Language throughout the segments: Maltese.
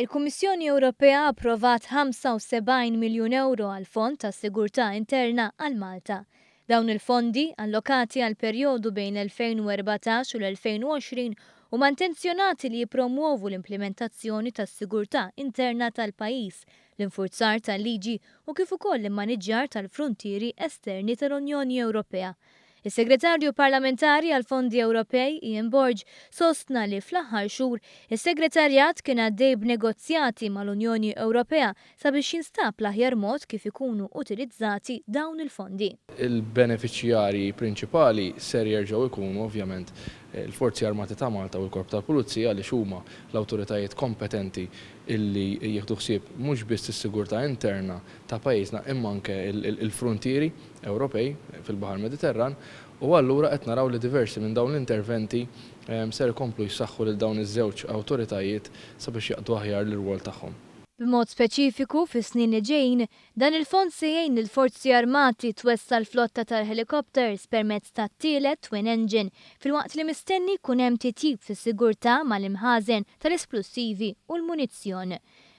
Il-Kummissjoni Ewropea approvat 75 miljun euro għal fond ta' sigurtà interna għal Malta. Dawn il-fondi allokati għal perjodu bejn l-2014 u l-2020 huma intenzjonati li jipromuovu l-implementazzjoni tas-sigurtà interna tal-pajjiż, l-infurzar tal-liġi u kif ukoll l-immaniġġjar tal-fruntieri esterni tal-Unjoni Ewropea. Is-Segretarju Parlamentari għal Fondi Ewropej Ian Borg sostna li fl-aħħar xhur is-Segretarjat kien għaddej b'negozjati mal-Unjoni Ewropea sabiex jinstab l-aħjar mod kif ikunu utilizzati dawn il-fondi. Il-benefiċjarji prinċipali ser jerġgħu jkunu ovvjament il-Forzi Armati ta' Malta u l-Korp tal-Pulizija li huma l-awtoritajiet kompetenti illi jieħdu ħsieb mhux biss is-sigurtà interna ta' pajjiżna imma anke il-frontieri Ewropej fil-Baħar Mediterran u allura qed naraw li diversi minn dawn l-interventi ser ikomplu jsaħħu lil dawn iż-żewġ awtoritajiet sabiex jaqdu aħjar l-irwol tagħhom. B'mod speċifiku fis-snin li ġejjin, dan il-fond se jgħin lill-Forzi Armati twessa l-flotta tal-helikopters permezz tat-tielet twin engine filwaqt li mistenni jkun hemm titjib fis-sigurtà mal-imħażen tal-esplussivi u l-munizzjon.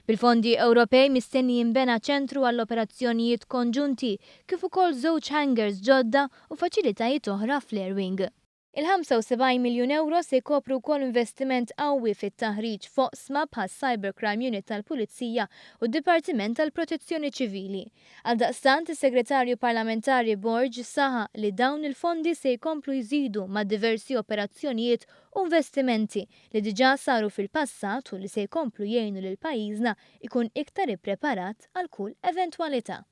Bil-fondi Ewropej mistenni jinbena ċentru għall-operazzjonijiet konġunti kif ukoll żewġ hangars ġodda u faċilitajiet oħra fl-airwing. Il-75 miljun euro se jkopru wkoll investiment qawwi fit-taħriġ foqsma bħas Cybercrime Unit tal-Pulizija u d-Dipartiment tal-Protezzjoni Ċivili. Għaldaqstant is-Segretarju Parlamentari Borg saħa li dawn il-fondi se jkomplu jżidu ma' diversi operazzjonijiet u investimenti li diġà saru fil-passat u li se jkomplu jgħinu lil pajjiżna ikun iktar ippreparat għal kull eventwalità.